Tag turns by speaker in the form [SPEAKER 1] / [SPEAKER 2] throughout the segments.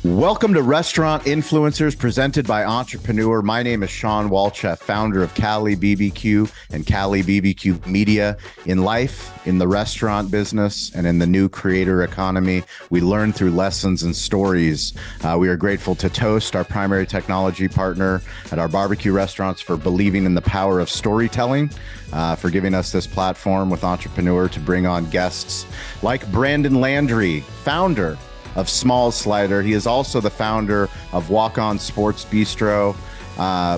[SPEAKER 1] Welcome to Restaurant Influencers presented by Entrepreneur. My name is Sean Walchef, founder of Cali BBQ and Cali BBQ Media. In life, in the restaurant business, and in the new creator economy, we learn through lessons and stories. We are grateful to Toast, our primary technology partner at our barbecue restaurants, for believing in the power of storytelling, for giving us this platform with Entrepreneur to bring on guests like Brandon Landry, founder of Smalls Sliders. He is also the founder of Walk On Sports Bistreaux.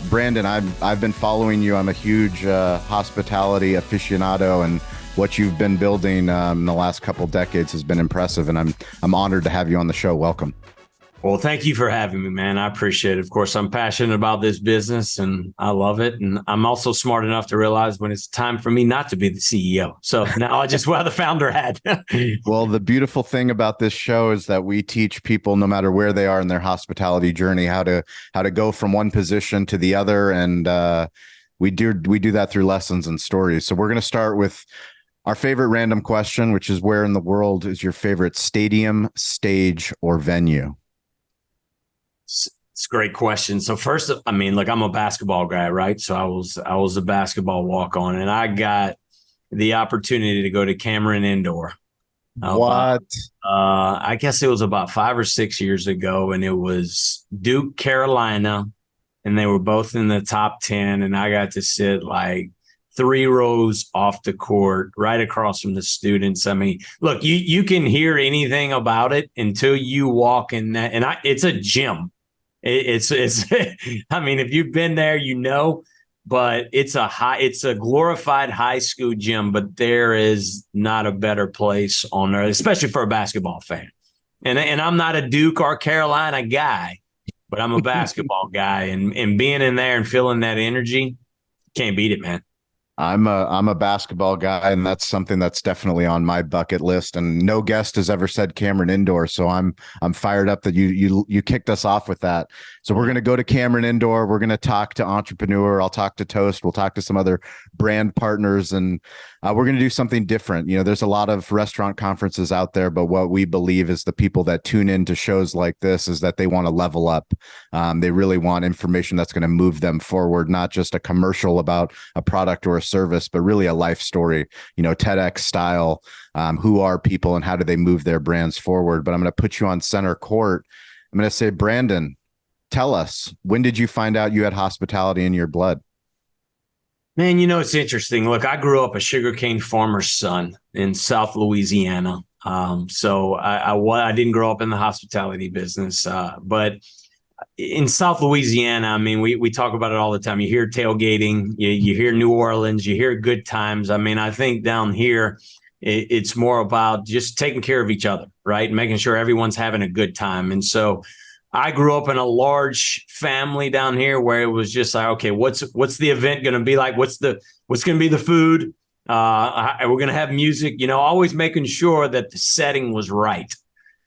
[SPEAKER 1] Brandon, I've been following you. I'm a huge hospitality aficionado, and what you've been building in the last couple decades has been impressive, and I'm honored to have you on the show. Welcome.
[SPEAKER 2] Well, thank you for having me, man. I appreciate it. Of course, I'm passionate about this business and I love it. And I'm also smart enough to realize when it's time for me not to be the CEO. So now I just wear the founder hat.
[SPEAKER 1] Well, the beautiful thing about this show is that we teach people, no matter where they are in their hospitality journey, how to go from one position to the other. And we do that through lessons and stories. So we're going to start with our favorite random question, which is, where in the world is your favorite stadium, stage, or venue?
[SPEAKER 2] It's a great question. So first, I mean, look, I'm a basketball guy, right? So I was a basketball walk-on, and I got the opportunity to go to Cameron Indoor.
[SPEAKER 1] What?
[SPEAKER 2] I guess it was about 5 or 6 years ago, and it was Duke, Carolina, and they were both in the top 10, and I got to sit like 3 rows off the court, right across from the students. I mean, look, you can hear anything about it until you walk in that, and it's a gym. It's I mean, if you've been there, you know, but it's a glorified high school gym, but there is not a better place on earth, especially for a basketball fan. And I'm not a Duke or Carolina guy, but I'm a basketball guy, and being in there and feeling that energy, can't beat it, man.
[SPEAKER 1] I'm a basketball guy, and that's something that's definitely on my bucket list. And no guest has ever said Cameron Indoor, so I'm fired up that you kicked us off with that. So we're going to go to Cameron Indoor. We're going to talk to Entrepreneur. I'll talk to Toast. We'll talk to some other brand partners, and we're going to do something different. You know, there's a lot of restaurant conferences out there, but what we believe is the people that tune into shows like this is that they want to level up. They really want information that's going to move them forward, not just a commercial about a product or a service, but really a life story, you know, TEDx style. Who are people and how do they move their brands forward? But I'm going to put you on center court. I'm going to say, Brandon, tell us, when did you find out you had hospitality in your blood?
[SPEAKER 2] Man, you know, it's interesting. Look, I grew up a sugarcane farmer's son in South Louisiana. So I didn't grow up in the hospitality business, but in South Louisiana, I mean, we talk about it all the time. You hear tailgating, you hear New Orleans, you hear good times. I mean, I think down here, it's more about just taking care of each other, right? Making sure everyone's having a good time. And so I grew up in a large family down here where it was just like, okay, what's the event going to be like? What's going to be the food? We're going to have music, you know, always making sure that the setting was right.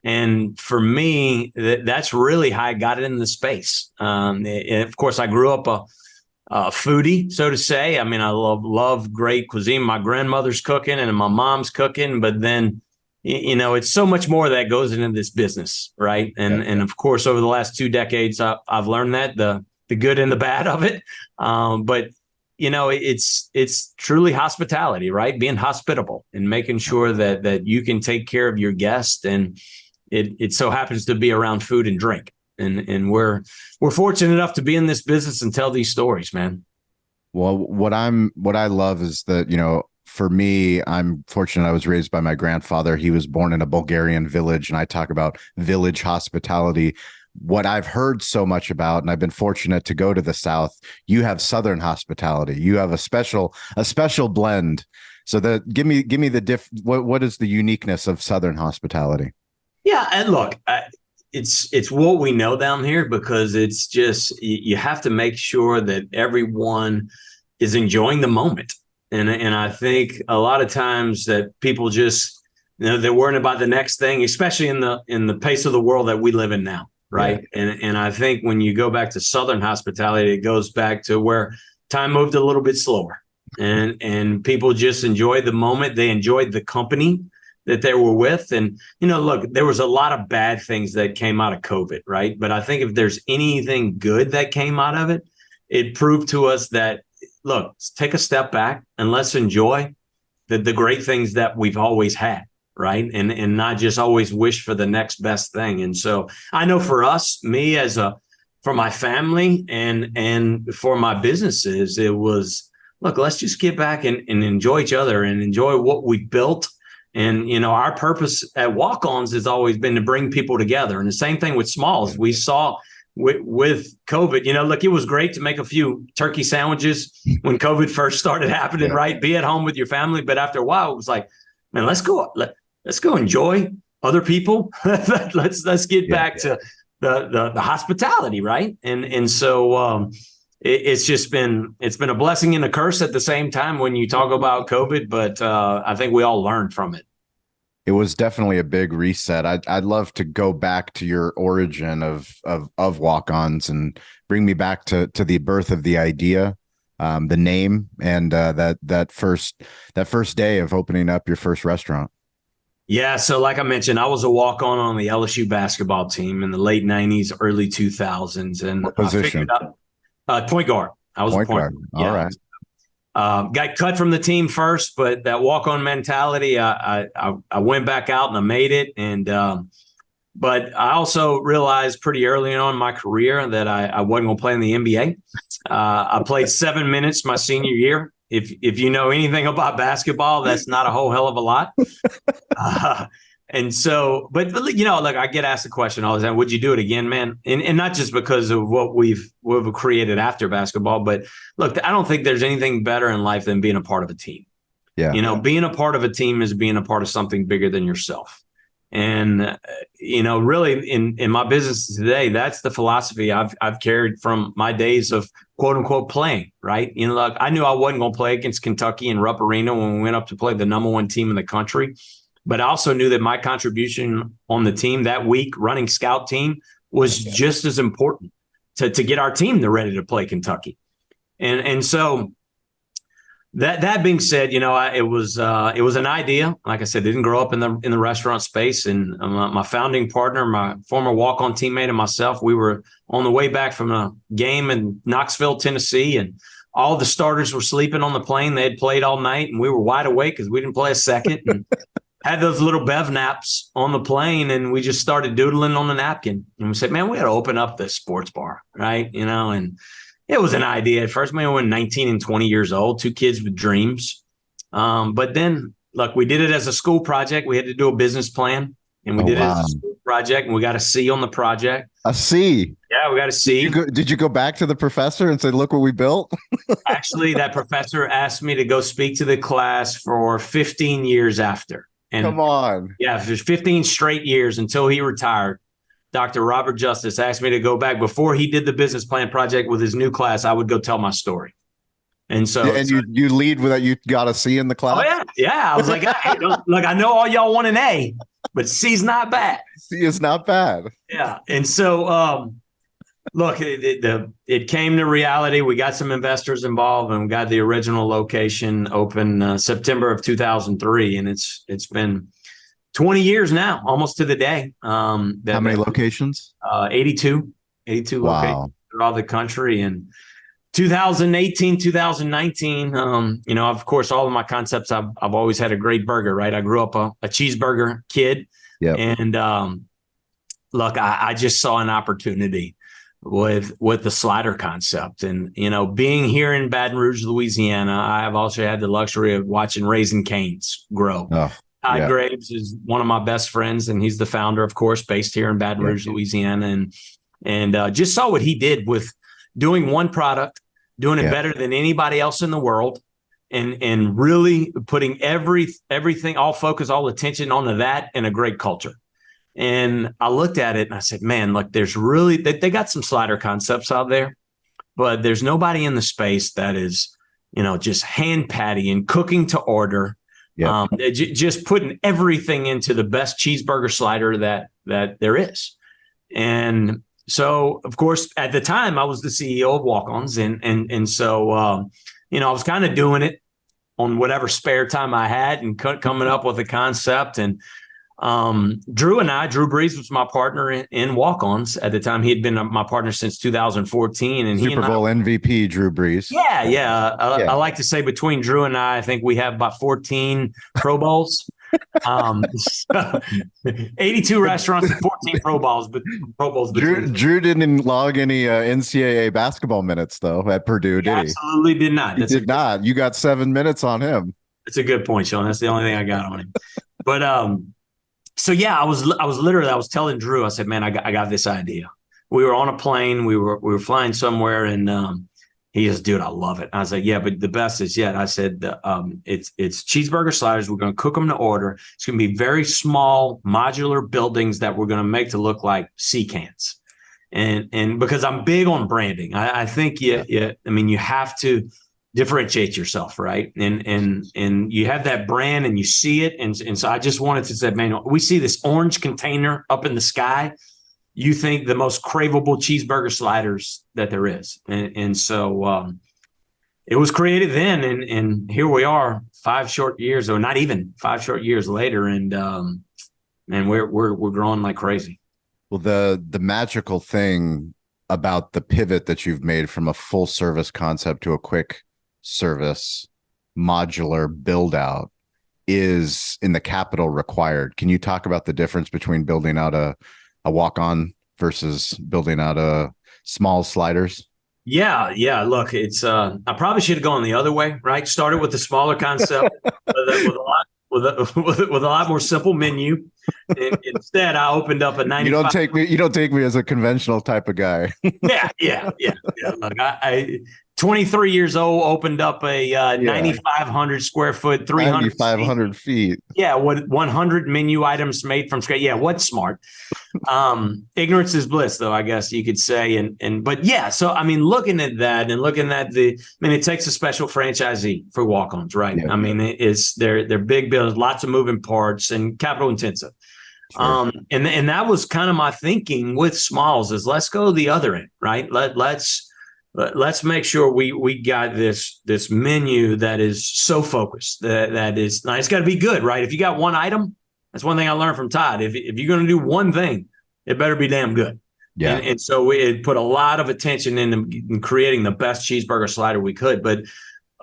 [SPEAKER 2] And for me, that's really how I got in the space. Of course, I grew up a foodie, so to say. I mean, I love great cuisine. My grandmother's cooking and my mom's cooking, but then, you know, it's so much more that goes into this business, right? And of course, over the last 2 decades, I've learned that the good and the bad of it. But you know, it's truly hospitality, right? Being hospitable and making sure that you can take care of your guests, and it so happens to be around food and drink. And we're fortunate enough to be in this business and tell these stories, man.
[SPEAKER 1] Well, what I love is that, you know, for me, I'm fortunate. I was raised by my grandfather. He was born in a Bulgarian village, and I talk about village hospitality. What I've heard so much about, and I've been fortunate to go to the South, you have Southern hospitality. You have a special blend. So give me what is the uniqueness of Southern hospitality?
[SPEAKER 2] Yeah, and look, it's what we know down here, because it's just, you have to make sure that everyone is enjoying the moment. And I think a lot of times that people just, you know, they're worrying about the next thing, especially in the pace of the world that we live in now. Right. Yeah. And I think when you go back to Southern hospitality, it goes back to where time moved a little bit slower, and people just enjoyed the moment. They enjoyed the company. that they were with. And, look, there was a lot of bad things that came out of COVID, right? But I think if there's anything good that came out of it, it proved to us that, look, let's take a step back and let's enjoy the great things that we've always had, right? And not just always wish for the next best thing. And so I know for us, for my family and for my businesses, it was, look, let's just get back and enjoy each other and enjoy what we built. And, our purpose at Walk-Ons has always been to bring people together. And the same thing with Smalls. We saw with COVID, look, it was great to make a few turkey sandwiches when COVID first started happening, right? Be at home with your family. But after a while, it was like, man, let's go enjoy other people. let's get back to the hospitality, right? And so it's been a blessing and a curse at the same time when you talk about COVID, but I think we all learned from it.
[SPEAKER 1] It was definitely a big reset. I'd love to go back to your origin of Walk-Ons and bring me back to the birth of the idea, the name, and that first day of opening up your first restaurant.
[SPEAKER 2] Yeah, so like I mentioned, I was a walk-on the LSU basketball team in the late 90s, early 2000s. And
[SPEAKER 1] what position?
[SPEAKER 2] Point guard. I was a point guard.
[SPEAKER 1] All right.
[SPEAKER 2] Got cut from the team first, but that walk-on mentality, I went back out and I made it. And but I also realized pretty early on in my career that I wasn't going to play in the NBA. I played 7 minutes my senior year. If you know anything about basketball, that's not a whole hell of a lot. And so, but like I get asked the question all the time, would you do it again, man? And not just because of what we've created after basketball, but look, I don't think there's anything better in life than being a part of a team.
[SPEAKER 1] Yeah.
[SPEAKER 2] Being a part of a team is being a part of something bigger than yourself. And, really in my business today, that's the philosophy I've carried from my days of quote unquote playing, right? Look, I knew I wasn't going to play against Kentucky in Rupp Arena when we went up to play the number one team in the country. But I also knew that my contribution on the team that week, running scout team, was just as important to get our team ready to play Kentucky. And so that being said, it was an idea. Like I said, didn't grow up in the restaurant space. And my founding partner, my former walk-on teammate, and myself, we were on the way back from a game in Knoxville, Tennessee, and all the starters were sleeping on the plane. They had played all night, and we were wide awake because we didn't play a second. And had those little bev naps on the plane, and we just started doodling on the napkin. And we said, man, we got to open up this sports bar, right? And it was an idea at first. Man, we were 19 and 20 years old, two kids with dreams. But then, look, we did it as a school project. We had to do a business plan, and we did it as a school project, and we got a C on the project.
[SPEAKER 1] A C?
[SPEAKER 2] Yeah, we got a C.
[SPEAKER 1] Did you go back to the professor and say, look what we built?
[SPEAKER 2] Actually, that professor asked me to go speak to the class for 15 years after. And
[SPEAKER 1] come on.
[SPEAKER 2] Yeah, there's 15 straight years until he retired. Dr. Robert Justice asked me to go back before he did the business plan project with his new class. I would go tell my story. And so,
[SPEAKER 1] you lead with that. You got a C in the class.
[SPEAKER 2] Oh yeah. I was like, hey, look, I know all y'all want an A, but C's not bad.
[SPEAKER 1] C is not bad.
[SPEAKER 2] Yeah. And so, look, it came to reality. We got some investors involved, and we got the original location open September of 2003, and it's been 20 years now, almost to the day. How
[SPEAKER 1] many locations?
[SPEAKER 2] 82 locations throughout the country. And 2018, 2019, of course, all of my concepts, I've always had a great burger, right? I grew up a cheeseburger kid.
[SPEAKER 1] Yeah.
[SPEAKER 2] And look, I just saw an opportunity with the slider concept. And, being here in Baton Rouge, Louisiana, I have also had the luxury of watching Raising Cane's grow.
[SPEAKER 1] Oh.
[SPEAKER 2] Todd Graves is one of my best friends, and he's the founder, of course, based here in Baton Rouge, Louisiana, and just saw what he did with doing one product, doing it better than anybody else in the world, and really putting everything, all focus, all attention onto that, and a great culture. And I looked at it and I said, man, look, there's really they got some slider concepts out there, but there's nobody in the space that is, just hand patty and cooking to order. Yeah. Just putting everything into the best cheeseburger slider that there is. And so, of course, at the time I was the CEO of Walk-Ons. And so, I was kind of doing it on whatever spare time I had and coming up with a concept. And Drew Brees was my partner in walk-ons at the time. He had been my partner since 2014, and
[SPEAKER 1] Super Bowl MVP Drew Brees.
[SPEAKER 2] Yeah. I like to say between Drew and I think we have about 14 Pro Bowls. 82 restaurants and 14 Pro Bowls.
[SPEAKER 1] Drew didn't log any NCAA basketball minutes though at Purdue, did he?
[SPEAKER 2] Absolutely did not.
[SPEAKER 1] He did not. You got 7 minutes on him.
[SPEAKER 2] That's a good point, Sean. That's the only thing I got on him. But so yeah, I was telling Drew, I said, man, I got this idea. We were on a plane, we were flying somewhere, and he says, dude, I love it. I was like, yeah, but the best is yet. I said, it's cheeseburger sliders. We're going to cook them to order. It's going to be very small modular buildings that we're going to make to look like sea cans. And because I'm big on branding, I think you have to differentiate yourself, right? And you have that brand and you see it. And so I just wanted to say, man, we see this orange container up in the sky. You think the most craveable cheeseburger sliders that there is. And so it was created then. And here we are 5 short years, or not even 5 short years later. And we're growing like crazy.
[SPEAKER 1] Well, the magical thing about the pivot that you've made from a full service concept to a quick service modular build out is in the capital required. Can you talk about the difference between building out a walk-on versus building out a Smalls Sliders?
[SPEAKER 2] Yeah. Look, it's I probably should have gone the other way, right? Started with the smaller concept with a lot more simple menu. And instead, I opened up a 95.
[SPEAKER 1] You don't take me as a conventional type of guy.
[SPEAKER 2] Yeah. Look, I 23 years old, opened up a 9,500 square foot,
[SPEAKER 1] 9,500 feet.
[SPEAKER 2] Yeah, 100 menu items made from scratch. Yeah, what's smart? Ignorance is bliss, though, I guess you could say. But yeah, so I mean, looking at that and looking at it takes a special franchisee for walk-ons, right? Yeah. I mean, they're big builds, lots of moving parts, and capital intensive. Sure. And that was kind of my thinking with Smalls is let's go the other end, right? Let's make sure we got this menu that is so focused that is now it's got to be good, right? If you got one item, that's one thing I learned from Todd. If you're going to do one thing, it better be damn good. Yeah. And so it put a lot of attention in creating the best cheeseburger slider we could, but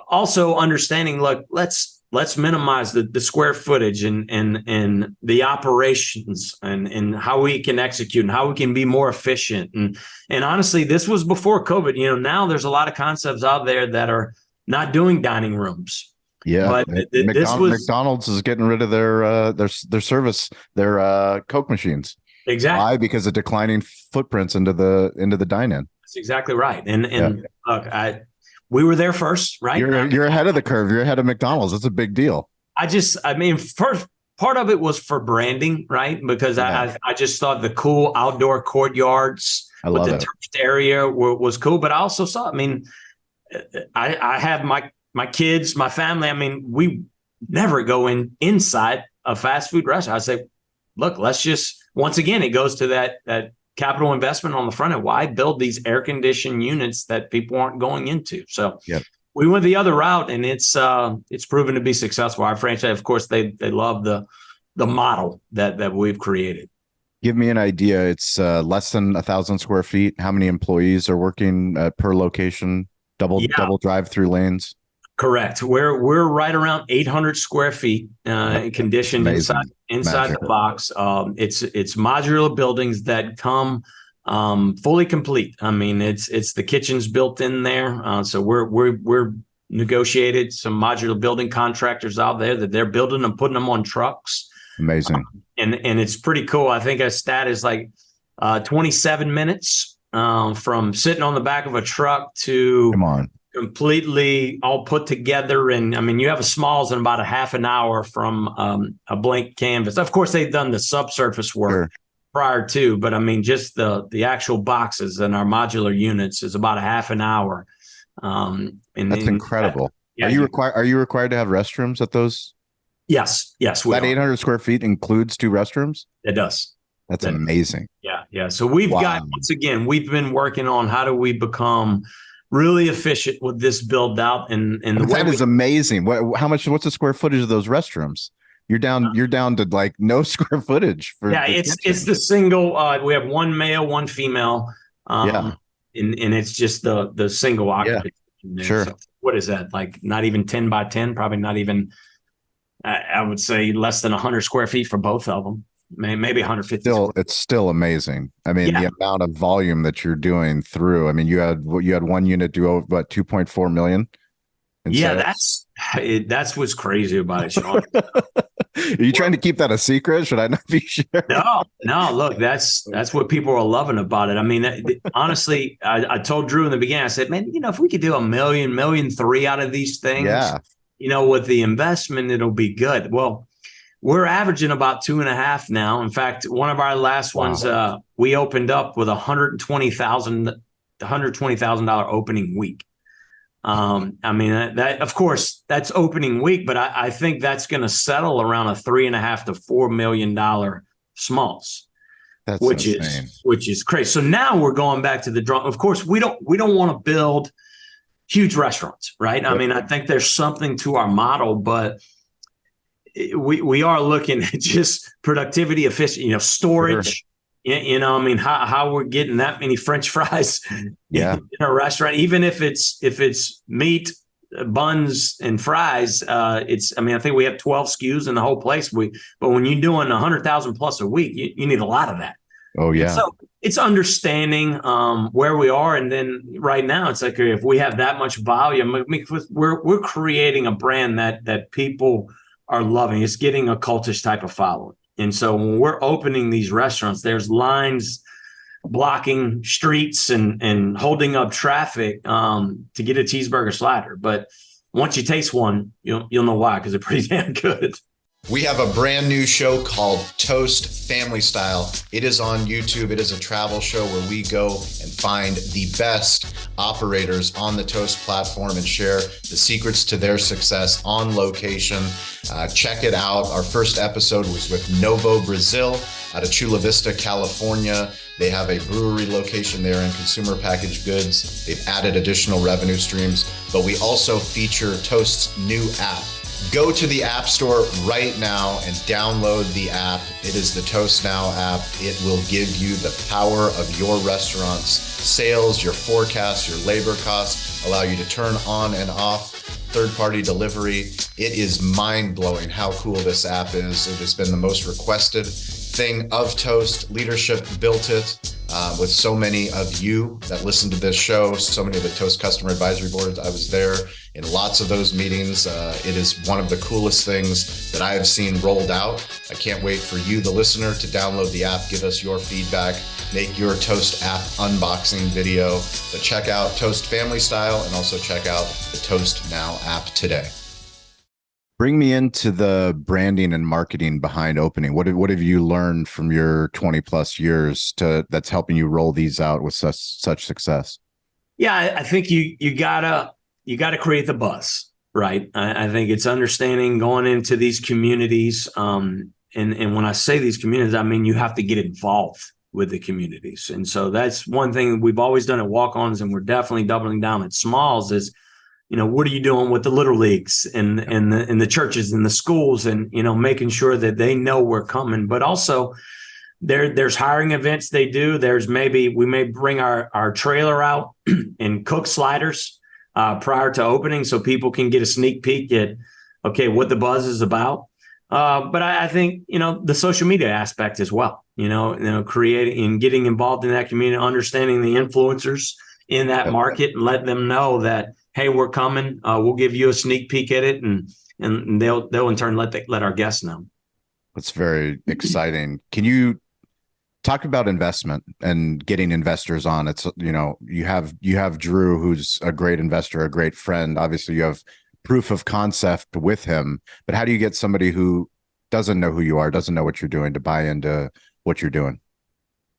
[SPEAKER 2] also understanding, look, let's minimize the square footage and the operations and how we can execute and how we can be more efficient. And honestly, this was before COVID. Now there's a lot of concepts out there that are not doing dining rooms.
[SPEAKER 1] Yeah, but McDonald's is getting rid of their service, their Coke machines.
[SPEAKER 2] Exactly.
[SPEAKER 1] Why? Because of declining footprints into the dine-in.
[SPEAKER 2] That's exactly right. And look, we were there first, right?
[SPEAKER 1] You're ahead of the curve. You're ahead of McDonald's. That's a big deal.
[SPEAKER 2] First part of it was for branding, right? Because I just thought the cool outdoor courtyards with the turfed area was cool. But I also saw, I have my kids, my family. We never go inside a fast food restaurant. I say, look, let's just, once again, it goes to that capital investment on the front end. Why build these air conditioned units that people aren't going into? So we went the other route, and it's proven to be successful. Our franchise, of course, they love the model that we've created.
[SPEAKER 1] Give me an idea. It's less than 1,000 square feet. How many employees are working per location? Double drive-through lanes.
[SPEAKER 2] Correct. We're right around 800 square feet, conditioned inside the box. It's modular buildings that come fully complete. It's the kitchen's built in there. So we're negotiated some modular building contractors out there that they're building them, putting them on trucks.
[SPEAKER 1] Amazing.
[SPEAKER 2] And it's pretty cool. I think a stat is like 27 minutes from sitting on the back of a truck to completely all put together. And you have a Smalls in about a half an hour from a blank canvas. Of course, they've done the subsurface work prior to, but just the actual boxes and our modular units is about a half an hour. And
[SPEAKER 1] that's incredible. Are you required to have restrooms at those?
[SPEAKER 2] Yes.
[SPEAKER 1] That 800 square feet includes 2 restrooms?
[SPEAKER 2] It does.
[SPEAKER 1] That's amazing.
[SPEAKER 2] Yeah. So we've got, once again, we've been working on how do we become really efficient with this build out. And the way
[SPEAKER 1] That is amazing. What's the square footage of those restrooms? You're down to like no square footage for
[SPEAKER 2] yeah, it's the single. We have one male, one female.
[SPEAKER 1] Yeah.
[SPEAKER 2] And it's just the single occupancy.
[SPEAKER 1] Yeah, sure.
[SPEAKER 2] So what is that? Like not even 10 by 10, probably not even, I would say less than 100 square feet for both of them. Maybe 150.
[SPEAKER 1] It's still amazing. I mean, the amount of volume that you're doing through. I mean, you had one unit do over about 2.4 million.
[SPEAKER 2] Sales? That's what's crazy about it, Sean.
[SPEAKER 1] Are you trying to keep that a secret? Should I not be sure?
[SPEAKER 2] No. Look, that's what people are loving about it. I mean, honestly, I told Drew in the beginning. I said, man, if we could do $1 million, $1.3 million out of these things, with the investment, it'll be good. Well, we're averaging about 2.5 now. In fact, one of our last ones, we opened up with $120,000 opening week. I mean, that of course that's opening week, but I think that's going to settle around a $3.5 to $4 million smalls, which is crazy. So now we're going back to the drawing. Of course, we don't want to build huge restaurants, right? I mean, I think there's something to our model, but we are looking at just productivity, efficient, storage. Sure. I mean, how we're getting that many French fries in a restaurant, even if it's meat, buns, and fries. I think we have 12 SKUs in the whole place. But when you're doing 100,000 plus a week, you need a lot of that.
[SPEAKER 1] Oh yeah.
[SPEAKER 2] And so it's understanding where we are, and then right now it's like if we have that much volume, I mean, we're creating a brand that people are loving. It's getting a cultish type of following. And so when we're opening these restaurants, there's lines blocking streets and holding up traffic to get a cheeseburger slider. But once you taste one, you'll know why, because they're pretty damn good.
[SPEAKER 1] We have a brand new show called Toast Family Style. It is on YouTube. It is a travel show where we go and find the best operators on the Toast platform and share the secrets to their success on location. Check it out. Our first episode was with Novo Brazil out of Chula Vista, California. They have a brewery location there in consumer packaged goods. They've added additional revenue streams, but we also feature Toast's new app. Go to the App Store right now and download the app. It is the Toast Now app. It will give you the power of your restaurant's sales, your forecasts, your labor costs, allow you to turn on and off third-party delivery. It is mind-blowing how cool this app is. It has been the most requested thing of Toast. Leadership built it with so many of you that listen to this show, so many of the Toast customer advisory boards. I was there in lots of those meetings. It is one of the coolest things that I have seen rolled out. I can't wait for you, the listener, to download the app, give us your feedback, make your Toast app unboxing video. But check out Toast Family Style and also check out the Toast Now app today. Bring me into the branding and marketing behind opening. What have you learned from your 20 plus years that's helping you roll these out with such success?
[SPEAKER 2] Yeah, I think you gotta create the buzz, right? I think it's understanding going into these communities. And when I say these communities, I mean you have to get involved with the communities. And so that's one thing we've always done at Walk-Ons, and we're definitely doubling down at Smalls is, what are you doing with the little leagues and the churches and the schools, and making sure that they know we're coming. But also there's hiring events they do. We may bring our trailer out and cook sliders prior to opening, so people can get a sneak peek at what the buzz is about. But I think the social media aspect as well. Creating and getting involved in that community, understanding the influencers in that market, and let them know that, hey, we're coming. We'll give you a sneak peek at it, and they'll in turn let our guests know.
[SPEAKER 1] That's very exciting. Can you talk about investment and getting investors on? It's you have Drew, who's a great investor, a great friend. Obviously, you have proof of concept with him. But how do you get somebody who doesn't know who you are, doesn't know what you're doing, to buy into what you're doing?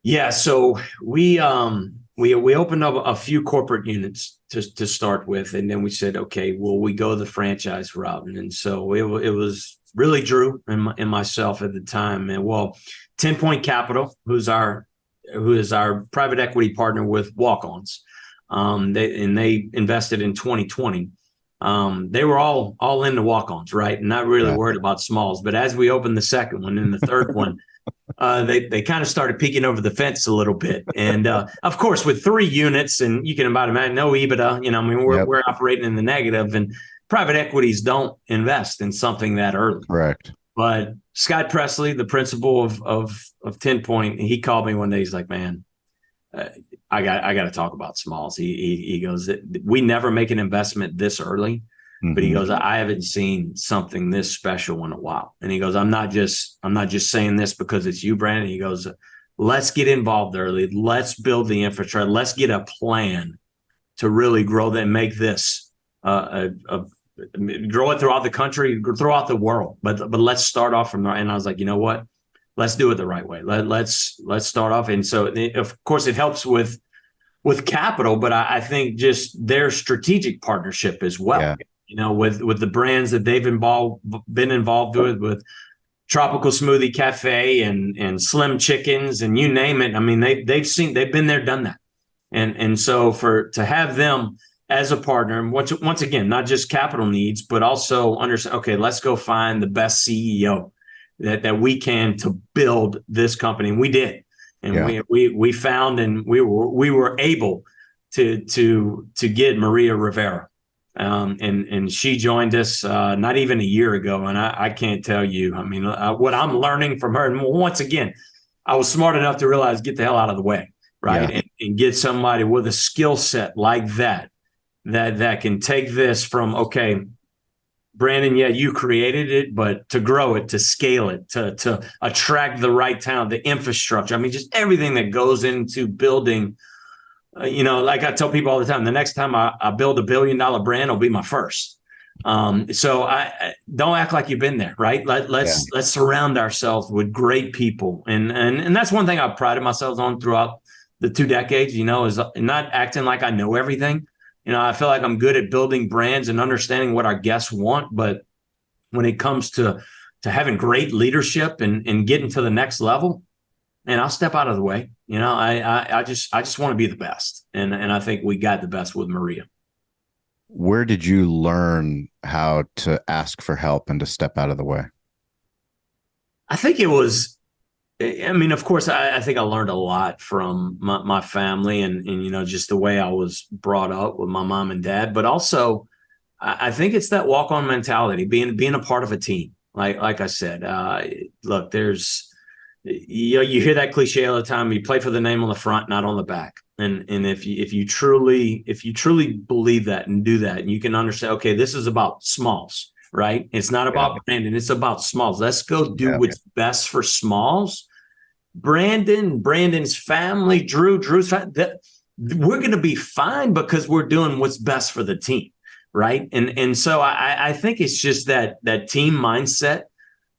[SPEAKER 2] Yeah, so we opened up a few corporate units to start with, and then we said, okay, well, we go the franchise route, and so it was really Drew and myself at the time, and 10 Point Capital, who is our private equity partner with Walk-Ons. They invested in 2020. They were all into walk-ons, right? And not really worried about smalls. But as we opened the second one and the third one, they kind of started peeking over the fence a little bit. And of course, with 3 units, and you can about imagine no EBITDA, I mean, we're operating in the negative, and private equities don't invest in something that early.
[SPEAKER 1] Correct.
[SPEAKER 2] But Scott Presley, the principal of 10 Point, he called me one day. He's like, man, I got to talk about smalls. He goes, we never make an investment this early. But he goes, I haven't seen something this special in a while. And he goes, I'm not just saying this because it's you, Brandon. He goes, let's get involved early. Let's build the infrastructure. Let's get a plan to really grow that and make this grow it throughout the country, throughout the world. But let's start off from there. And I was like, you know what? Let's do it the right way. Let's start off. And so, of course, it helps with capital, but I think just their strategic partnership as well. Yeah. With the brands that they've been involved with Tropical Smoothie Cafe and Slim Chickens and you name it. I mean, they've been there, done that. And so to have them as a partner, and once again, not just capital needs, but also understand, okay, let's go find the best CEO that we can to build this company. And we did. And we found, and we were able to get Maria Rivera. And she joined us not even a year ago. And I can't tell you, I mean, what I'm learning from her. And once again, I was smart enough to realize, get the hell out of the way, right? Yeah. And get somebody with a skill set like that can take this from, okay, Brandon, you created it, but to grow it, to scale it, to attract the right talent, the infrastructure. I mean, just everything that goes into building. Like I tell people all the time, the next time I build $1 billion brand, it'll be my first. So I don't act like you've been there, right? Let's surround ourselves with great people. And that's one thing I've prided myself on throughout the 2 decades, is not acting like I know everything. I feel like I'm good at building brands and understanding what our guests want. But when it comes to having great leadership and getting to the next level, and I'll step out of the way. I just want to be the best. And I think we got the best with Maria.
[SPEAKER 1] Where did you learn how to ask for help and to step out of the way?
[SPEAKER 2] I think it was, of course, I think I learned a lot from my family and just the way I was brought up with my mom and dad. But also, I think it's that walk-on mentality, being a part of a team. Like I said, look, there's, you hear that cliche all the time. You play for the name on the front, not on the back. And if you truly believe that and do that, and you can understand, okay, this is about Smalls, right? It's not about Brandon. It's about Smalls. Let's go do what's best for Smalls. Brandon's family, Drew's family, we're going to be fine because we're doing what's best for the team, right? And so I think it's just that team mindset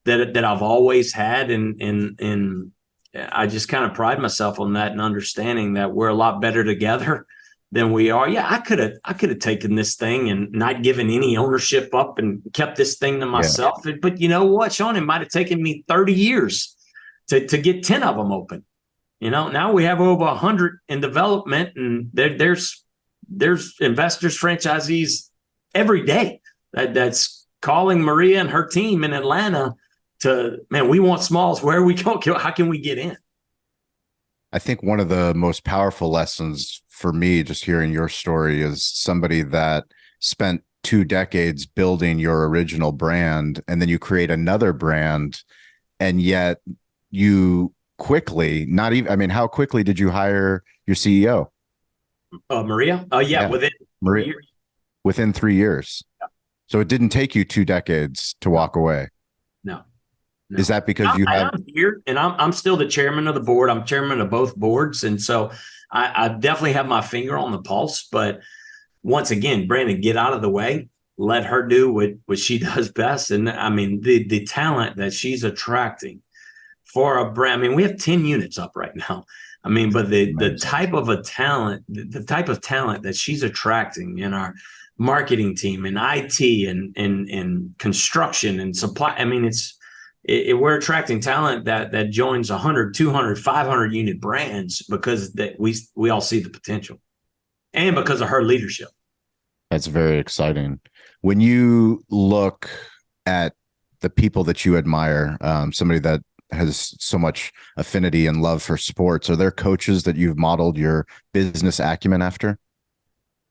[SPEAKER 2] that I've always had, and I just kind of pride myself on that and understanding that we're a lot better together than we are. Yeah, I could have taken this thing and not given any ownership up and kept this thing to myself. Yeah. But you know what, Sean? It might have taken me 30 years to get 10 of them open. Now we have over 100 in development, and there's investors, franchisees every day that's calling Maria and her team in Atlanta we want Smalls. Where are we going? How can we get in?
[SPEAKER 1] I think one of the most powerful lessons for me, just hearing your story, is somebody that spent 2 decades building your original brand, and then you create another brand, and yet you quickly, how quickly did you hire your CEO?
[SPEAKER 2] Maria?
[SPEAKER 1] Within 3 years. Yeah. So it didn't take you 2 decades to walk away.
[SPEAKER 2] No.
[SPEAKER 1] Is that because I'm
[SPEAKER 2] here and I'm still the chairman of the board? I'm chairman of both boards. And so I definitely have my finger on the pulse. But once again, Brandon, get out of the way. Let her do what she does best. And the talent that she's attracting for a brand. We have 10 units up right now. But the type of talent that she's attracting in our marketing team and IT and construction and supply. We're attracting talent that joins 100, 200, 500 unit brands because we all see the potential. and because of her leadership.
[SPEAKER 1] That's very exciting. When you look at the people that you admire, somebody that has so much affinity and love for sports, are there coaches that you've modeled your business acumen after?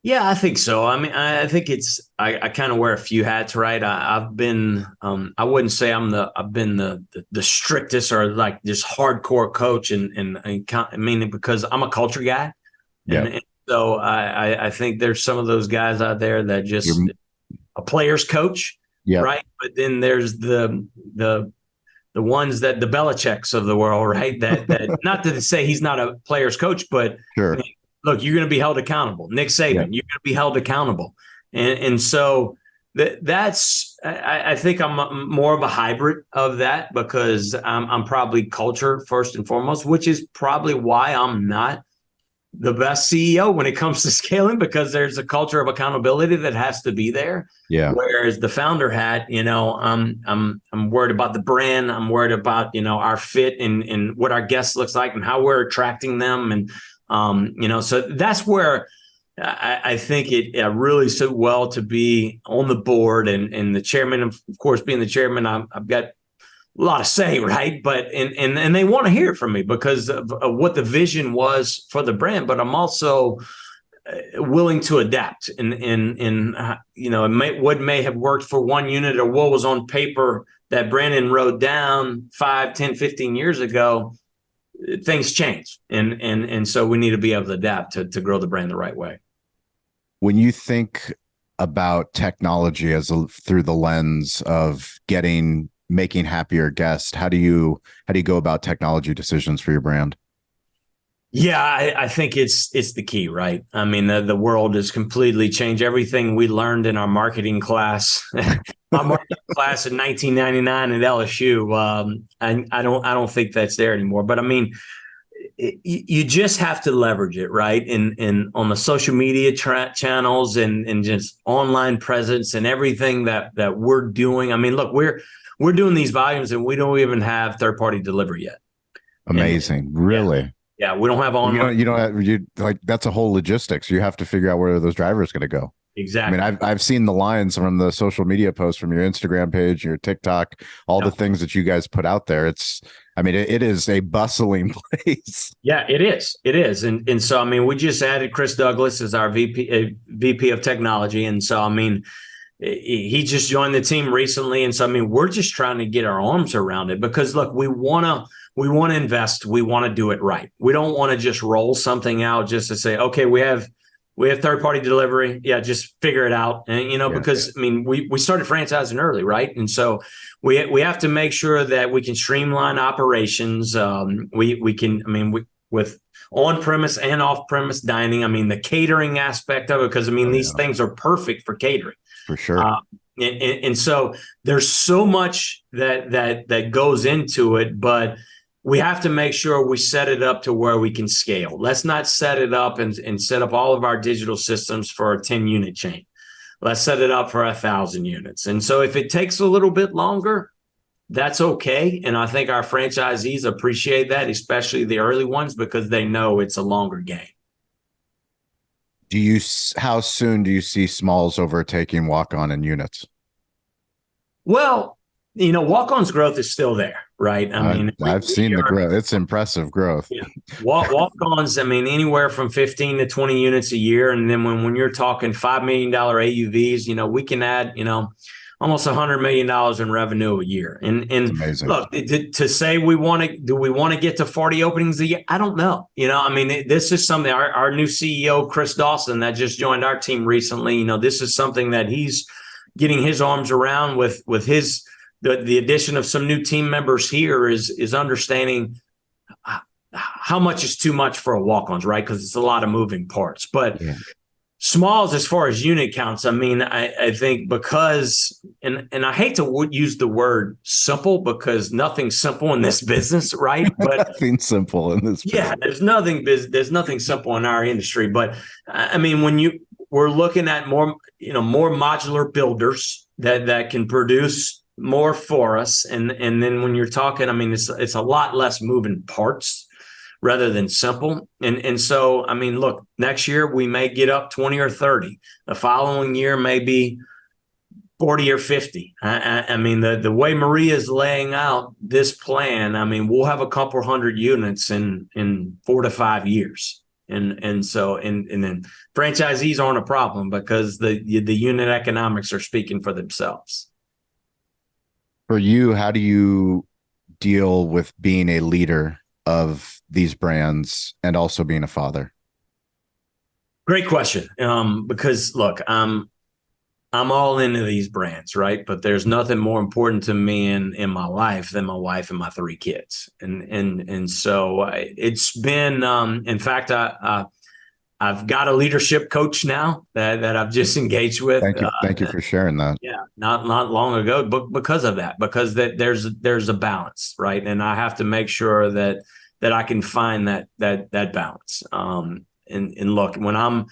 [SPEAKER 2] Yeah, I think so. I mean, I think I kind of wear a few hats, right? I've been, I wouldn't say I've been the strictest or like just hardcore coach, I mean, because I'm a culture guy,
[SPEAKER 1] Yeah.
[SPEAKER 2] and so I think there's some of those guys out there that just
[SPEAKER 1] You're,
[SPEAKER 2] a player's coach,
[SPEAKER 1] yeah.
[SPEAKER 2] right? But then there's the ones that the Belichick's of the world, right? That not to say he's not a player's coach, but
[SPEAKER 1] Sure.
[SPEAKER 2] look, you're going to be held accountable. Nick Saban,
[SPEAKER 1] Yeah.
[SPEAKER 2] you're going to be held accountable. And so that's, I think I'm more of a hybrid of that because I'm probably culture first and foremost, which is probably why I'm not the best CEO when it comes to scaling, because there's a culture of accountability that has to be there.
[SPEAKER 1] Yeah.
[SPEAKER 2] Whereas the founder hat, I'm worried about the brand. I'm worried about, our fit and what our guest looks like and how we're attracting them. And, so that's where I think it really suit well to be on the board and the chairman, of course, being the chairman, I've got a lot to say, right? But and they want to hear it from me because of what the vision was for the brand. But I'm also willing to adapt and what may have worked for one unit or what was on paper that Brandon wrote down 5, 10, 15 years ago. Things change, and so we need to be able to adapt to grow the brand the right way.
[SPEAKER 1] When you think about technology through the lens of making happier guests, how do you go about technology decisions for your brand?
[SPEAKER 2] Yeah, I think it's the key, right? I mean, the world has completely changed. Everything we learned in our marketing class, my marketing class in 1999 at LSU, I don't think that's there anymore. But I mean, you just have to leverage it, right? And on the social media channels and just online presence and everything that we're doing. I mean, look, we're doing these volumes and we don't even have third-party delivery yet.
[SPEAKER 1] Amazing. Really?
[SPEAKER 2] Yeah, we don't have online.
[SPEAKER 1] You don't have, that's a whole logistics. You have to figure out where those drivers going to go.
[SPEAKER 2] Exactly.
[SPEAKER 1] I mean, I've seen the lines from the social media posts from your Instagram page, your TikTok, all the things that you guys put out there. It is a bustling place.
[SPEAKER 2] Yeah, it is. It is. And so, I mean, we just added Chris Douglas as our VP of technology. And so, I mean, he just joined the team recently. And so, I mean, we're just trying to get our arms around it because, look, we want to invest. We want to do it right. We don't want to just roll something out just to say, okay, we have third-party delivery. Yeah, just figure it out. And, because, I mean, we started franchising early, right? And so we have to make sure that we can streamline operations. We can, I mean, with on-premise and off-premise dining, I mean, the catering aspect of it, because, I mean, these things are perfect for catering.
[SPEAKER 1] For sure.
[SPEAKER 2] And so there's so much that goes into it, but we have to make sure we set it up to where we can scale. Let's not set it up and set up all of our digital systems for a 10-unit chain. Let's set it up for 1,000 units. And so if it takes a little bit longer, that's okay. And I think our franchisees appreciate that, especially the early ones, because they know it's a longer game.
[SPEAKER 1] How soon do you see Smalls overtaking Walk-On in units?
[SPEAKER 2] Well, Walk-On's growth is still there, right? I mean,
[SPEAKER 1] I've seen the growth. It's impressive growth.
[SPEAKER 2] Yeah. Walk-Ons, I mean, anywhere from 15 to 20 units a year. And then when you're talking $5 million AUVs, we can add, almost $100 million in revenue a year. And look, to say do we want to get to 40 openings a year? I don't know. I mean, this is something our new CEO, Chris Dawson, that just joined our team recently, this is something that he's getting his arms around with his, the addition of some new team members here is understanding how much is too much for a walk-ons, right? Because it's a lot of moving parts. But Smalls, as far as unit counts, I mean, I think because, and I hate to use the word simple because nothing's simple in this business, right? But
[SPEAKER 1] nothing's simple in this business.
[SPEAKER 2] Yeah, there's nothing simple in our industry. But I mean, we're looking at more modular builders that can produce more for us. And then when you're talking, I mean, it's a lot less moving parts, rather than simple. And so, I mean, look, next year we may get up 20 or 30. The following year may be 40 or 50. I mean, the way Maria is laying out this plan, I mean, we'll have a couple hundred units in 4 to 5 years. And so then franchisees aren't a problem because the unit economics are speaking for themselves.
[SPEAKER 1] For you, how do you deal with being a leader of these brands and also being a father?
[SPEAKER 2] Great question. Because look, I'm all into these brands, right? But there's nothing more important to me in my life than my wife and my 3 kids. And so it's been, in fact, I've got a leadership coach now that I've just engaged with.
[SPEAKER 1] Thank you for sharing that.
[SPEAKER 2] Yeah, not long ago, but because of that, because there's a balance, right? And I have to make sure that I can find that balance. And look, when I'm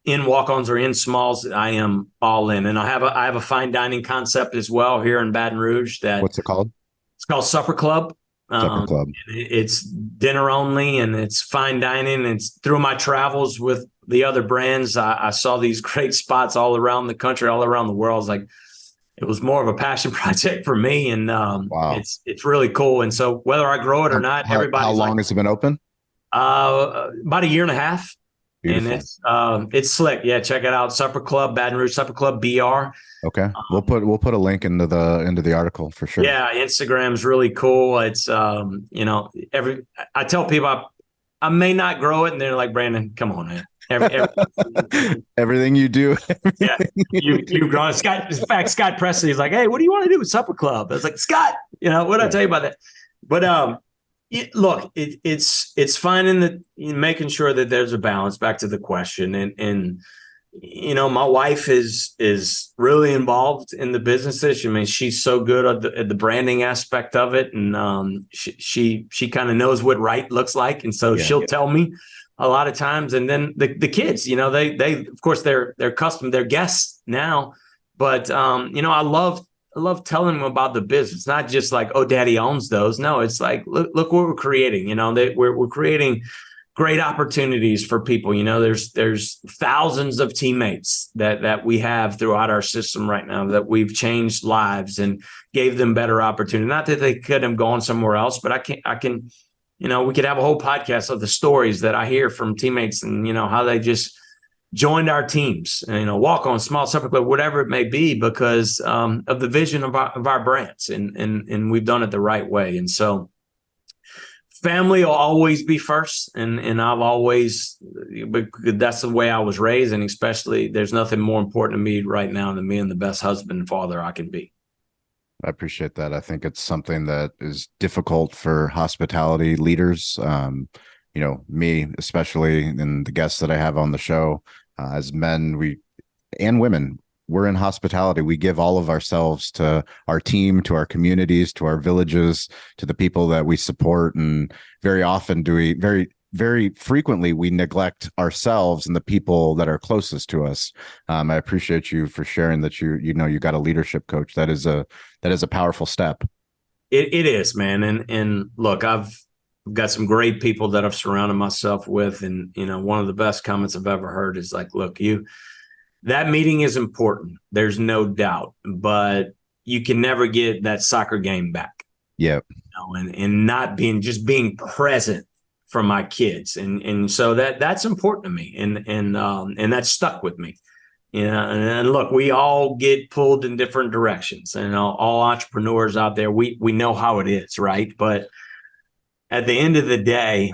[SPEAKER 2] in walk-ons or in smalls, I am all in. And I have a fine dining concept as well here in Baton Rouge.
[SPEAKER 1] What's it called?
[SPEAKER 2] It's called Supper Club.
[SPEAKER 1] Supper Club.
[SPEAKER 2] It's dinner only, and it's fine dining. It's through my travels with the other brands. I saw these great spots all around the country, all around the world. It was more of a passion project for me, and
[SPEAKER 1] wow.
[SPEAKER 2] It's really cool. And so whether I grow it or not, everybody's
[SPEAKER 1] how long has it been open?
[SPEAKER 2] About a year and a half.
[SPEAKER 1] Beautiful.
[SPEAKER 2] And it's slick. Yeah, check it out. Supper Club, Baton Rouge Supper Club BR.
[SPEAKER 1] Okay, we'll put a link into the article for sure.
[SPEAKER 2] Yeah, Instagram's really cool. It's I tell people I may not grow it, and they're like, Brandon, come on, man.
[SPEAKER 1] Everything you do.
[SPEAKER 2] Yeah, you've grown. Scott Presley is like, hey, what do you want to do with Supper Club? I was like, Scott, what did I tell you about that? But look, it's finding making sure that there's a balance. Back to the question, and my wife is really involved in the businesses. I mean, she's so good at the branding aspect of it, and she kind of knows what right looks like, and so she'll tell me a lot of times. And then the kids, they of course they're accustomed, they're guests now, but I love telling them about the business, not just like, oh, daddy owns those. No, it's like, look what we're creating. We're creating great opportunities for people. There's thousands of teammates that we have throughout our system right now that we've changed lives and gave them better opportunity. Not that they could have gone somewhere else, but I can, we could have a whole podcast of the stories that I hear from teammates and, how they just joined our teams, walk on, small, supper club, whatever it may be, because of the vision of our brands, and we've done it the right way. And so family will always be first, and I've always, that's the way I was raised, and especially there's nothing more important to me right now than being the best husband and father I can be.
[SPEAKER 1] I appreciate that. I think it's something that is difficult for hospitality leaders. Me especially, and the guests that I have on the show. As men, and women, we're in hospitality. We give all of ourselves to our team, to our communities, to our villages, to the people that we support. And very often very frequently, we neglect ourselves and the people that are closest to us. I appreciate you for sharing that you got a leadership coach. That is a powerful step.
[SPEAKER 2] It is, man. And look, I've got some great people that I've surrounded myself with. And, one of the best comments I've ever heard is like, look, that meeting is important. There's no doubt, but you can never get that soccer game back.
[SPEAKER 1] Yep.
[SPEAKER 2] And not being present for my kids. And so that's important to me. And that's stuck with me. And look, we all get pulled in different directions, and all entrepreneurs out there, we know how it is, right? But at the end of the day,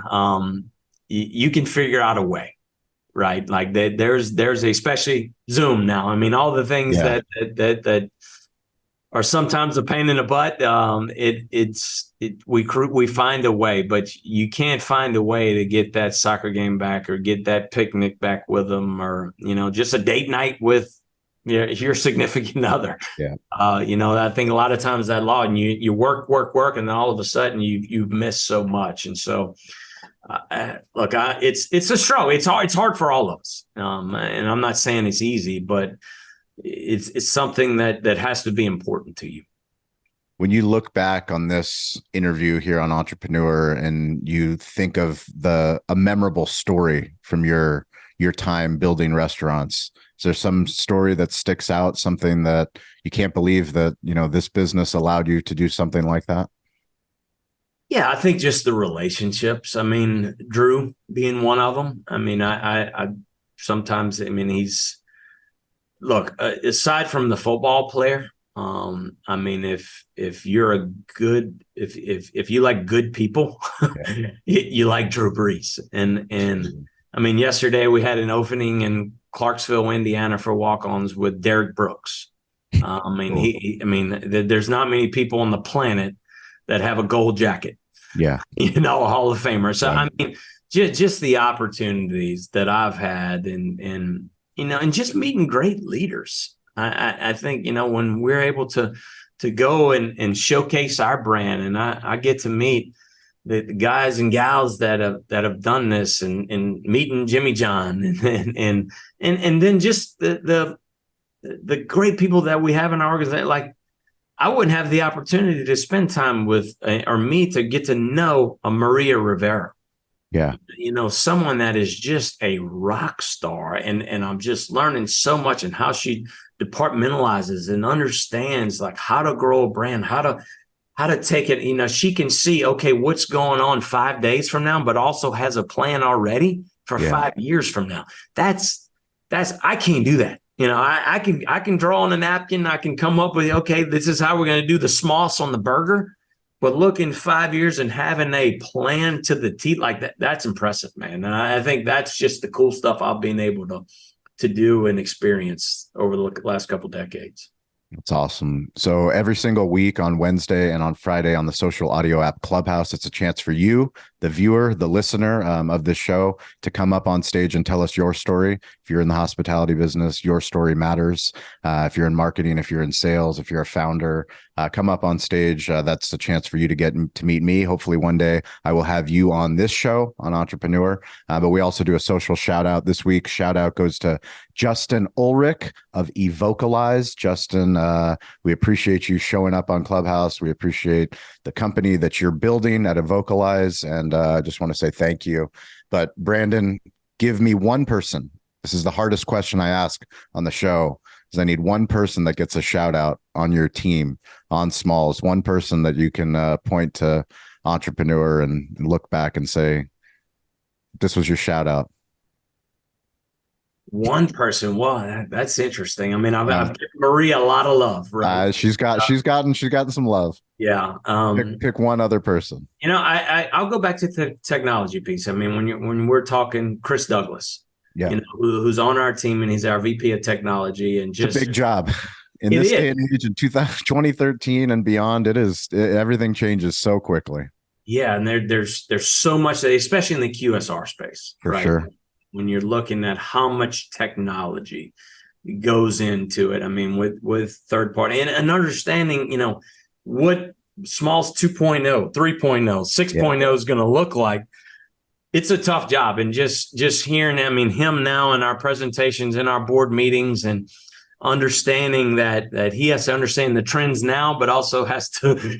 [SPEAKER 2] you can figure out a way, right? Like there's especially Zoom now. I mean, all the things that are sometimes a pain in the butt. We find a way, but you can't find a way to get that soccer game back or get that picnic back with them, or just a date night with your significant other.
[SPEAKER 1] Yeah.
[SPEAKER 2] I think a lot of times that law, and you work, and then all of a sudden you've missed so much. And so, look, it's a struggle. It's hard for all of us. And I'm not saying it's easy, but it's something that has to be important to you.
[SPEAKER 1] When you look back on this interview here on Entrepreneur and you think of a memorable story from your time building restaurants, is there some story that sticks out, something that you can't believe that, this business allowed you to do something like that?
[SPEAKER 2] Yeah, I think just the relationships. I mean, Drew being one of them. I mean, I sometimes, I mean, aside from the football player, I mean, if you're if you like good people,
[SPEAKER 1] Yeah.
[SPEAKER 2] you like Drew Brees. And I mean, yesterday we had an opening in Clarksville, Indiana for walk-ons with Derek Brooks. I mean,
[SPEAKER 1] Cool.
[SPEAKER 2] there's not many people on the planet that have a gold jacket,
[SPEAKER 1] Yeah.
[SPEAKER 2] a Hall of Famer. So,
[SPEAKER 1] Right.
[SPEAKER 2] I mean, just the opportunities that I've had and just meeting great leaders. I think, when we're able to go and showcase our brand, and I get to meet the guys and gals that have done this, and meeting Jimmy John and then just the great people that we have in our organization. Like, I wouldn't have the opportunity to spend time with or me to get to know a Maria Rivera.
[SPEAKER 1] Yeah.
[SPEAKER 2] Someone that is just a rock star, and I'm just learning so much and how she departmentalizes and understands like how to grow a brand, how to take it. She can see, okay, what's going on 5 days from now, but also has a plan already for 5 years from now. That's I can't do that. I can draw on a napkin. I can come up with, okay, this is how we're going to do the smoss on the burger. But looking 5 years and having a plan to the teeth like that, that's impressive, man. And I think that's just the cool stuff I've been able to do and experience over the last couple of decades.
[SPEAKER 1] That's awesome. So every single week on Wednesday and on Friday on the social audio app Clubhouse, it's a chance for you, the viewer, the listener of this show, to come up on stage and tell us your story. If you're in the hospitality business, your story matters. If you're in marketing, if you're in sales, if you're a founder, come up on stage. That's a chance for you to get to meet me. Hopefully one day I will have you on this show on Entrepreneur. But we also do a social shout out this week. Shout out goes to Justin Ulrich of Evocalize. Justin, we appreciate you showing up on Clubhouse. We appreciate the company that you're building at Evocalize. And I just want to say thank you. But Brandon, give me one person. This is the hardest question I ask on the show. Is I need one person that gets a shout out on your team on Smalls, one person that you can point to Entrepreneur and look back and say, this was your shout out.
[SPEAKER 2] One person. Well, that's interesting. I mean, I've given Maria a lot of love, right?
[SPEAKER 1] She's gotten some love.
[SPEAKER 2] Yeah.
[SPEAKER 1] Pick one other person.
[SPEAKER 2] I'll go back to the technology piece. I mean, when we're talking Chris Douglas, who's on our team, and he's our VP of technology, and just
[SPEAKER 1] it's a big job in this day and age in 2013 and beyond. Everything changes so quickly.
[SPEAKER 2] Yeah, and there's so much, especially in the QSR space,
[SPEAKER 1] for sure.
[SPEAKER 2] When you're looking at how much technology goes into it. I mean, with third party and understanding, what Smalls 2.0, 3.0, 6.0 is going to look like. It's a tough job. And just hearing, I mean, him now in our presentations, in our board meetings, and understanding that he has to understand the trends now, but also has to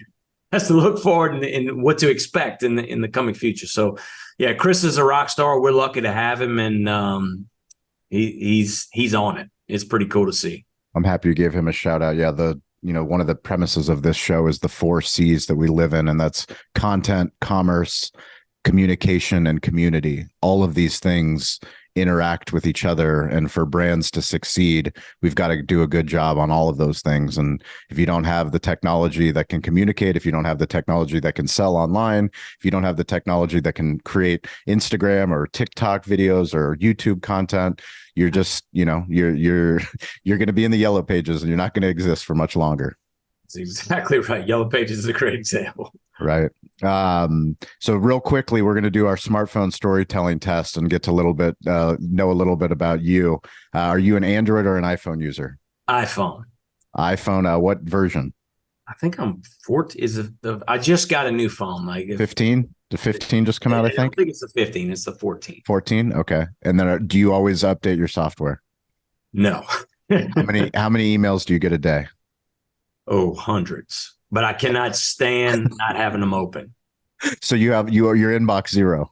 [SPEAKER 2] look forward and what to expect in the coming future. So, yeah, Chris is a rock star. We're lucky to have him, and he's on it. It's pretty cool to see.
[SPEAKER 1] I'm happy you gave him a shout out. Yeah, one of the premises of this show is the 4 C's that we live in, and that's content, commerce, communication, and community. All of these things interact with each other, and for brands to succeed, we've got to do a good job on all of those things. And if you don't have the technology that can communicate, if you don't have the technology that can sell online, if you don't have the technology that can create Instagram or TikTok videos or YouTube content, you're just, you're going to be in the yellow pages, and you're not going to exist for much longer.
[SPEAKER 2] That's exactly right. Yellow Pages is a great example.
[SPEAKER 1] Right. So real quickly, we're going to do our smartphone storytelling test and get to know a little bit about you. Are you an Android or an iPhone user?
[SPEAKER 2] iPhone.
[SPEAKER 1] What version?
[SPEAKER 2] I think I'm 14. I just got a new phone. Like
[SPEAKER 1] 15? Did 15 just come out? I think
[SPEAKER 2] it's the 15. It's the 14.
[SPEAKER 1] 14. Okay. And then do you always update your software?
[SPEAKER 2] No.
[SPEAKER 1] How many emails do you get a day?
[SPEAKER 2] Oh, hundreds. but I cannot stand not having them open.
[SPEAKER 1] So you have your inbox zero.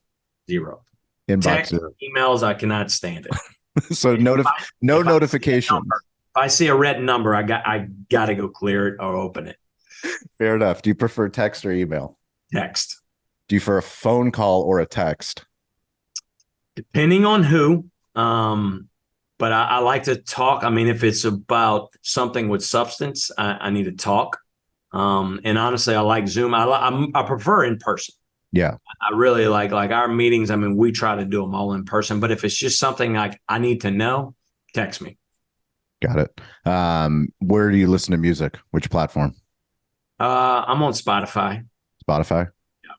[SPEAKER 1] Inbox
[SPEAKER 2] Text,
[SPEAKER 1] zero.
[SPEAKER 2] emails, I cannot stand it.
[SPEAKER 1] So no notifications.
[SPEAKER 2] If I see a red number, I got to go clear it or open it.
[SPEAKER 1] Fair enough. Do you prefer text or email?
[SPEAKER 2] Text.
[SPEAKER 1] Do you prefer a phone call or a text?
[SPEAKER 2] Depending on who. But I like to talk. I mean, if it's about something with substance, I need to talk. And honestly, I like Zoom. I prefer in person.
[SPEAKER 1] Yeah.
[SPEAKER 2] I really like our meetings. I mean, we try to do them all in person, but if it's just something like I need to know, text me.
[SPEAKER 1] Got it. Where do you listen to music? Which platform?
[SPEAKER 2] I'm on Spotify.
[SPEAKER 1] Spotify?
[SPEAKER 2] Yeah.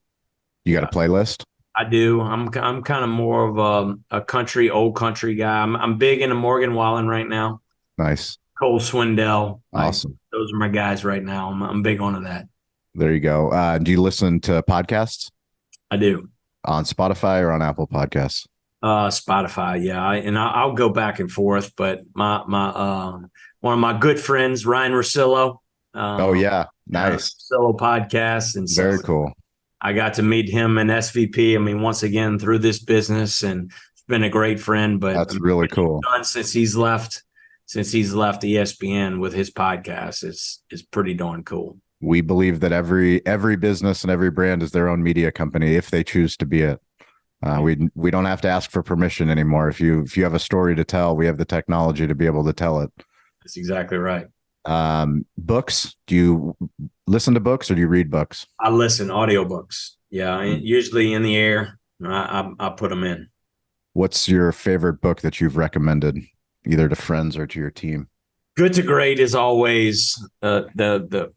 [SPEAKER 1] You got a playlist?
[SPEAKER 2] I do. I'm kind of more of a old country guy. I'm big into Morgan Wallen right now.
[SPEAKER 1] Nice.
[SPEAKER 2] Cole Swindell.
[SPEAKER 1] Awesome.
[SPEAKER 2] Those are my guys right now. I'm big onto that.
[SPEAKER 1] There you go. Do you listen to podcasts?
[SPEAKER 2] I do.
[SPEAKER 1] On Spotify or on Apple Podcasts?
[SPEAKER 2] Spotify, yeah. I'll go back and forth, but my one of my good friends, Ryan Russillo.
[SPEAKER 1] Oh yeah, nice.
[SPEAKER 2] Russillo podcast, and so
[SPEAKER 1] very cool.
[SPEAKER 2] I got to meet him in SVP. I mean, once again through this business, and he's been a great friend. But
[SPEAKER 1] that's really cool.
[SPEAKER 2] Since he's left ESPN with his podcast, is pretty darn cool.
[SPEAKER 1] We believe that every business and every brand is their own media company if they choose to be it. We don't have to ask for permission anymore. If you have a story to tell, we have the technology to be able to tell it.
[SPEAKER 2] That's exactly right.
[SPEAKER 1] Books. Do you listen to books or do you read books?
[SPEAKER 2] I listen audiobooks. Yeah, usually in the air. I put them in.
[SPEAKER 1] What's your favorite book that you've recommended, either to friends or to your team?
[SPEAKER 2] Good to Great is always the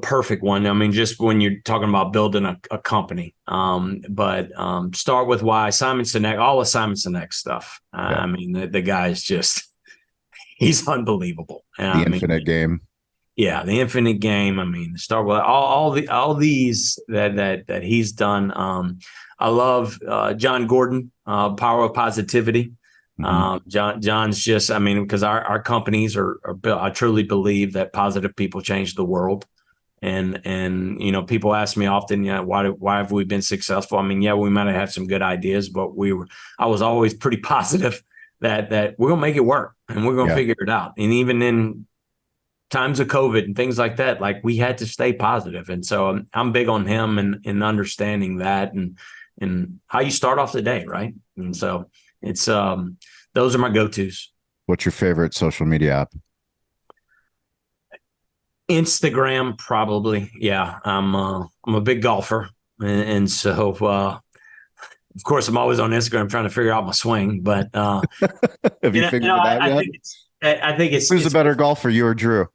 [SPEAKER 2] perfect one. I mean, just when you're talking about building a company. But Start with Why, Simon Sinek, all of Simon Sinek stuff. Yeah. I mean, the guy is just, he's unbelievable.
[SPEAKER 1] The Infinite Game.
[SPEAKER 2] Yeah, The Infinite Game. I mean, Start with all these that he's done. I love John Gordon, Power of Positivity. John's just, I mean, because our companies are built, I truly believe that positive people change the world. And you know, people ask me often, why have we been successful? I mean, yeah, we might have had some good ideas, but I was always pretty positive that we're going to make it work and we're going to figure it out. And even in times of COVID and things like that, like we had to stay positive. And so I'm big on him and understanding that and how you start off the day. Right. And so it's, those are my go-tos.
[SPEAKER 1] What's your favorite social media app?
[SPEAKER 2] Instagram, probably. Yeah. I'm a big golfer. And so, of course, I'm always on Instagram trying to figure out my swing, but
[SPEAKER 1] have you figured it out yet?
[SPEAKER 2] I think it's
[SPEAKER 1] who's a better golfer, you or Drew?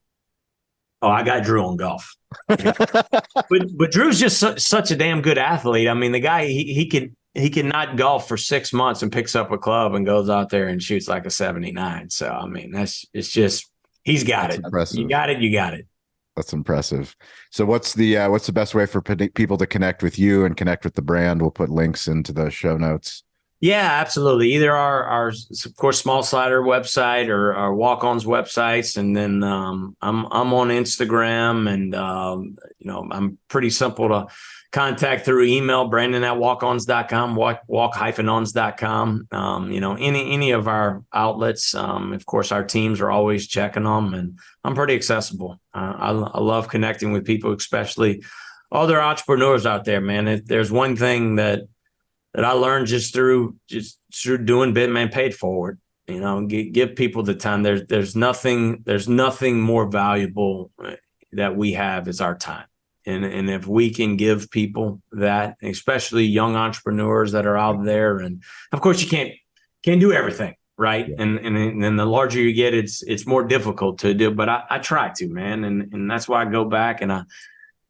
[SPEAKER 2] Oh, I got Drew on golf. but Drew's just such a damn good athlete. I mean, the guy, he can not golf for 6 months and picks up a club and goes out there and shoots like a 79. So, I mean, it's just, he's got it. Impressive. You got it.
[SPEAKER 1] That's impressive. So what's the best way for people to connect with you and connect with the brand? We'll put links into the show notes.
[SPEAKER 2] Yeah, absolutely. Either our of course, Small Slider website or our Walk-On's websites. And then I'm on Instagram and, I'm pretty simple to contact through email, Brandon@walkons.com, walk-ons.com. Any of our outlets. Of course, our teams are always checking them, and I'm pretty accessible. I love connecting with people, especially other entrepreneurs out there, man. There's one thing that I learned just through doing Bitman Paid Forward. Give people the time. There's nothing more valuable that we have is our time. And if we can give people that, especially young entrepreneurs that are out there, and of course you can't do everything, right? Yeah. And then the larger you get, it's more difficult to do. But I try to, man, and that's why I go back and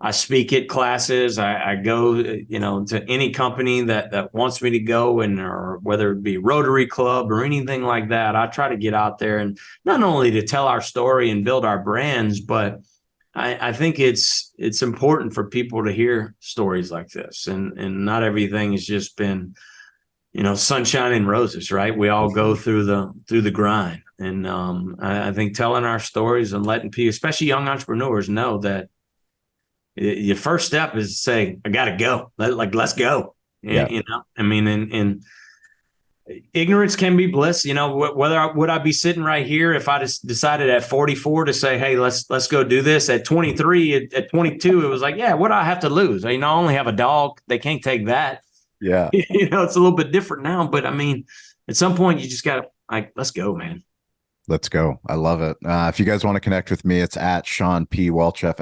[SPEAKER 2] I speak at classes. I go, to any company that wants me to go, or whether it be Rotary Club or anything like that. I try to get out there and not only to tell our story and build our brands, but I think it's important for people to hear stories like this, and not everything has just been, sunshine and roses, right? We all go through the grind, and I think telling our stories and letting people, especially young entrepreneurs, know that your first step is to say, I got to go. Let's go.
[SPEAKER 1] Yeah.
[SPEAKER 2] You know, I mean, and ignorance can be bliss. You know, would I be sitting right here if I just decided at 44 to say, hey, let's go do this? At 23, at 22, it was like, yeah, what do I have to lose? You know, I only have a dog. They can't take that.
[SPEAKER 1] Yeah.
[SPEAKER 2] You know, it's a little bit different now, but I mean, at some point you just got to let's go, man.
[SPEAKER 1] Let's go. I love it. If you guys want to connect with me, it's at Sean P. Walchef,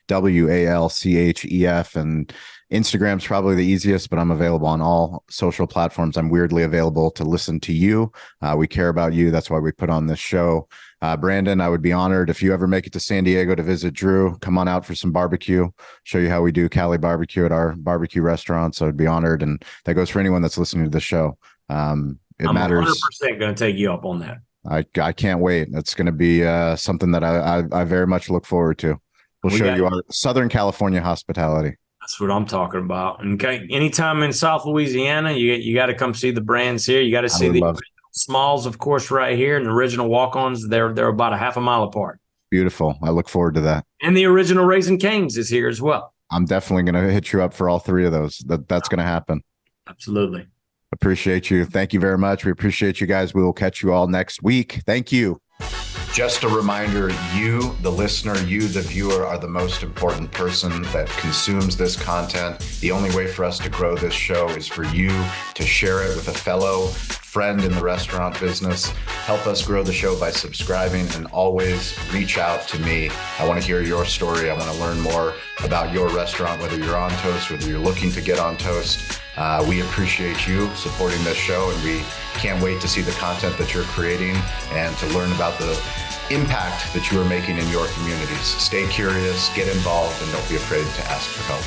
[SPEAKER 1] ShawnPWalchef. And Instagram's probably the easiest, but I'm available on all social platforms. I'm weirdly available to listen to you. We care about you. That's why we put on this show. Brandon, I would be honored if you ever make it to San Diego to visit Drew. Come on out for some barbecue, show you how we do Cali barbecue at our barbecue restaurant. So I'd be honored. And that goes for anyone that's listening to the show. I'm
[SPEAKER 2] matters. 100% going to take you up on that.
[SPEAKER 1] I can't wait. That's going to be something that I very much look forward to. We'll show you our Southern California hospitality.
[SPEAKER 2] That's what I'm talking about. And anytime in South Louisiana, you got to come see the brands here. You got to see the original Smalls, of course, right here, and the original Walk-Ons. They're about a half a mile apart.
[SPEAKER 1] Beautiful. I look forward to that.
[SPEAKER 2] And the original Raising Cane's is here as well.
[SPEAKER 1] I'm definitely going to hit you up for all three of those. That's going to happen.
[SPEAKER 2] Absolutely.
[SPEAKER 1] Appreciate you. Thank you very much. We appreciate you guys. We will catch you all next week. Thank you. Just a reminder, you, the listener, you, the viewer, are the most important person that consumes this content. The only way for us to grow this show is for you to share it with a fellow friend in the restaurant business. Help us grow the show by subscribing, and always reach out to me. I want to hear your story. I want to learn more about your restaurant, whether you're on Toast, whether you're looking to get on Toast. We appreciate you supporting this show, and we can't wait to see the content that you're creating and to learn about the impact that you are making in your communities. Stay curious, get involved, and don't be afraid to ask for help.